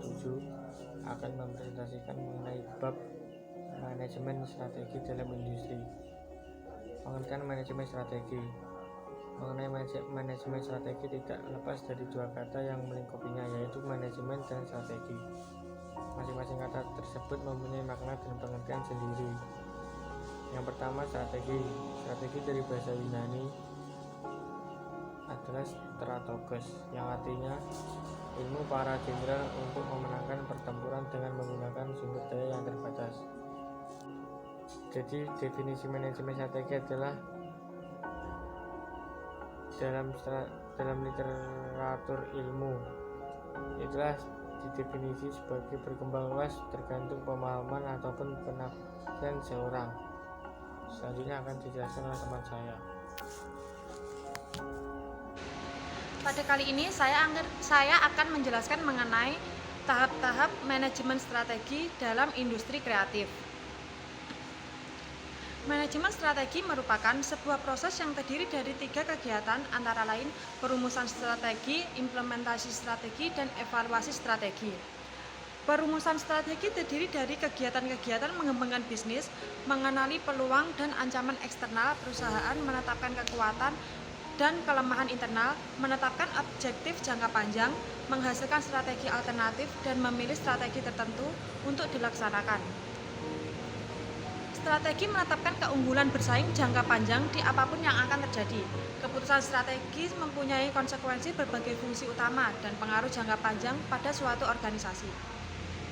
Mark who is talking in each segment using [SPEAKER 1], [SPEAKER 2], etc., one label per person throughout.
[SPEAKER 1] 7 akan mempresentasikan mengenai bab manajemen strategi dalam industri. Pengertian manajemen strategi. Mengenai manajemen strategi tidak lepas dari dua kata yang melingkupinya, yaitu manajemen dan strategi. Masing-masing kata tersebut mempunyai makna dan pengertian sendiri. Yang pertama, strategi. Strategi dari bahasa Yunani adalah strategos, yang artinya ilmu para jenderal untuk memenangkan pertempuran dengan menggunakan sumber daya yang terbatas. Jadi definisi manajemen strategi adalah dalam literatur ilmu itulah didefinisi sebagai berkembang luas tergantung pemahaman ataupun penafsiran seorang. Selanjutnya akan dijelaskan oleh teman saya.
[SPEAKER 2] Pada kali ini saya akan menjelaskan mengenai tahap-tahap manajemen strategi dalam industri kreatif. Manajemen strategi merupakan sebuah proses yang terdiri dari 3 kegiatan, antara lain perumusan strategi, implementasi strategi, dan evaluasi strategi. Perumusan strategi terdiri dari kegiatan-kegiatan mengembangkan bisnis, mengenali peluang dan ancaman eksternal perusahaan, menetapkan kekuatan dan kelemahan internal, menetapkan objektif jangka panjang, menghasilkan strategi alternatif, dan memilih strategi tertentu untuk dilaksanakan. Strategi menetapkan keunggulan bersaing jangka panjang di apapun yang akan terjadi. Keputusan strategis mempunyai konsekuensi berbagai fungsi utama dan pengaruh jangka panjang pada suatu organisasi.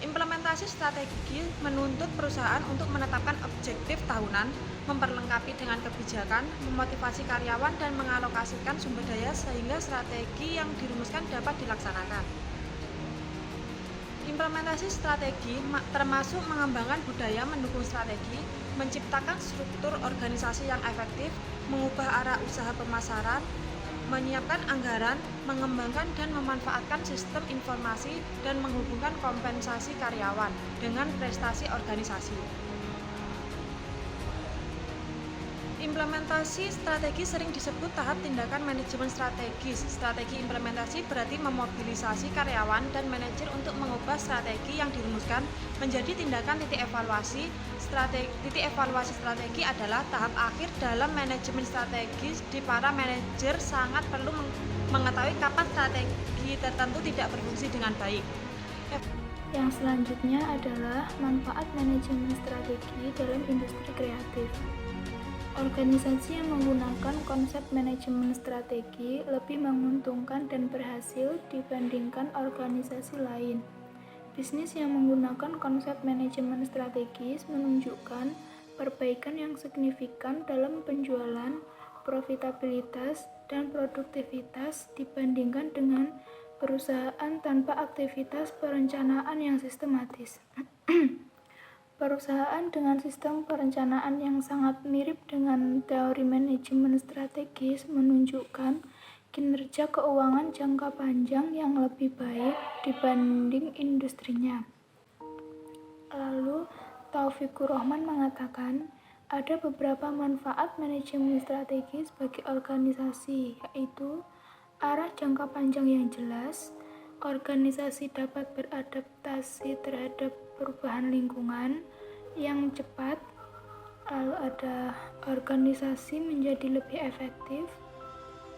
[SPEAKER 2] Implementasi strategi menuntut perusahaan untuk menetapkan objektif tahunan, memperlengkapi dengan kebijakan, memotivasi karyawan, dan mengalokasikan sumber daya sehingga strategi yang dirumuskan dapat dilaksanakan. Implementasi strategi termasuk mengembangkan budaya mendukung strategi, menciptakan struktur organisasi yang efektif, mengubah arah usaha pemasaran, menyiapkan anggaran, mengembangkan dan memanfaatkan sistem informasi, dan menghubungkan kompensasi karyawan dengan prestasi organisasi. Implementasi strategi sering disebut tahap tindakan manajemen strategis. Strategi implementasi berarti memobilisasi karyawan dan manajer untuk mengubah strategi yang dirumuskan menjadi tindakan titik evaluasi. Titik evaluasi strategi adalah tahap akhir dalam manajemen strategis. Di para manajer sangat perlu mengetahui kapan strategi tertentu tidak berfungsi dengan baik.
[SPEAKER 3] Yang selanjutnya adalah manfaat manajemen strategi dalam industri kreatif. Organisasi yang menggunakan konsep manajemen strategi lebih menguntungkan dan berhasil dibandingkan organisasi lain. Bisnis yang menggunakan konsep manajemen strategis menunjukkan perbaikan yang signifikan dalam penjualan, profitabilitas, dan produktivitas dibandingkan dengan perusahaan tanpa aktivitas perencanaan yang sistematis. Perusahaan dengan sistem perencanaan yang sangat mirip dengan teori manajemen strategis menunjukkan kinerja keuangan jangka panjang yang lebih baik dibanding industrinya. Lalu, Taufikur Rahman mengatakan, ada beberapa manfaat manajemen strategis bagi organisasi, yaitu arah jangka panjang yang jelas, organisasi dapat beradaptasi terhadap perubahan lingkungan yang cepat, lalu ada organisasi menjadi lebih efektif,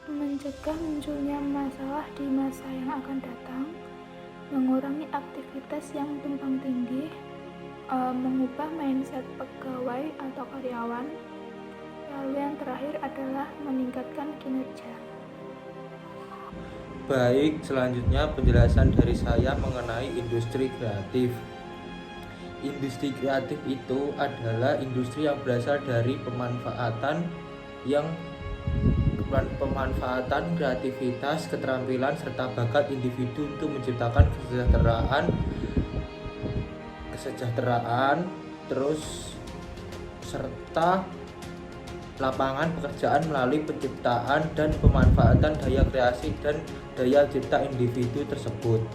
[SPEAKER 3] mencegah munculnya masalah di masa yang akan datang, mengurangi aktivitas yang tumpang tindih, mengubah mindset pegawai atau karyawan, lalu yang terakhir adalah meningkatkan kinerja.
[SPEAKER 1] Baik, selanjutnya penjelasan dari saya mengenai industri kreatif. Industri kreatif itu adalah industri yang berasal dari pemanfaatan kreativitas, keterampilan, serta bakat individu untuk menciptakan kesejahteraan, terus serta lapangan pekerjaan melalui penciptaan dan pemanfaatan daya kreasi dan daya cipta individu tersebut.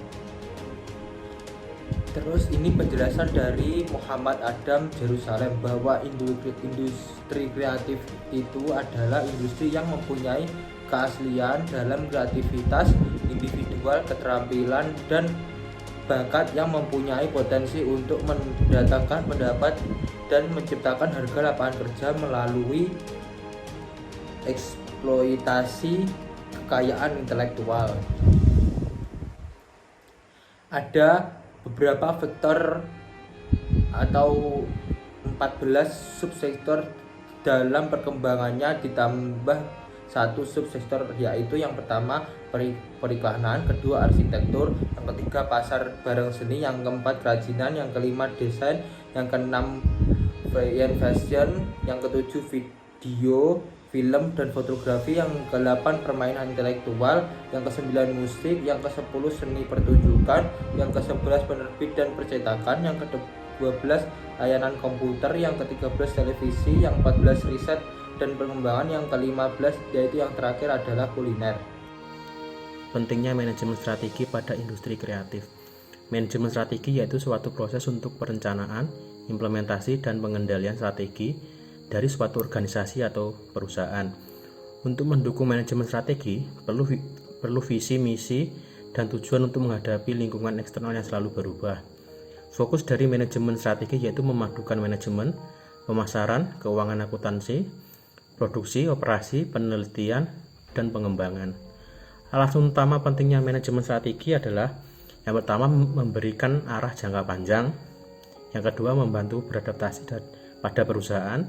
[SPEAKER 1] Terus ini penjelasan dari Muhammad Adam Jerusalem bahwa industri kreatif itu adalah industri yang mempunyai keaslian dalam kreativitas individual, keterampilan dan
[SPEAKER 4] bakat yang mempunyai potensi untuk mendatangkan pendapat dan menciptakan harga lapangan kerja melalui eksploitasi kekayaan intelektual. Ada beberapa vektor atau 14 subsektor dalam perkembangannya, ditambah satu subsektor, yaitu yang pertama periklanan, kedua arsitektur, yang ketiga pasar barang seni, yang keempat kerajinan, yang kelima desain, yang keenam fashion, yang ketujuh video, film dan fotografi, yang ke-8 permainan intelektual, yang ke-9 musik, yang ke-10 seni pertunjukan, yang ke-11 penerbit dan percetakan, yang ke-12 layanan komputer, yang ke-13 televisi, yang 14 riset dan pengembangan, yang ke-15 yaitu yang terakhir adalah kuliner.
[SPEAKER 5] Pentingnya manajemen strategi pada industri kreatif. Manajemen strategi yaitu suatu proses untuk perencanaan, implementasi, dan pengendalian strategi dari suatu organisasi atau perusahaan. Untuk mendukung manajemen strategi, perlu visi, misi, dan tujuan untuk menghadapi lingkungan eksternal yang selalu berubah. Fokus dari manajemen strategi yaitu memadukan manajemen, pemasaran, keuangan akuntansi, produksi, operasi, penelitian, dan pengembangan. Alasan utama pentingnya manajemen strategi adalah yang pertama memberikan arah jangka panjang, yang kedua membantu beradaptasi pada perusahaan,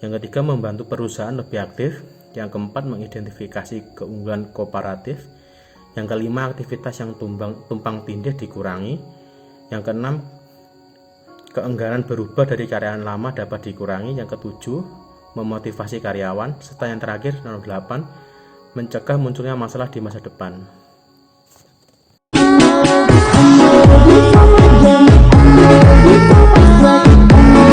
[SPEAKER 5] yang ketiga membantu perusahaan lebih aktif, yang keempat mengidentifikasi keunggulan kooperatif, yang kelima aktivitas yang tumpang tindih dikurangi, yang keenam keengganan berubah dari karyawan lama dapat dikurangi, yang ketujuh memotivasi karyawan, serta yang terakhir nomor 8 mencegah munculnya masalah di masa depan.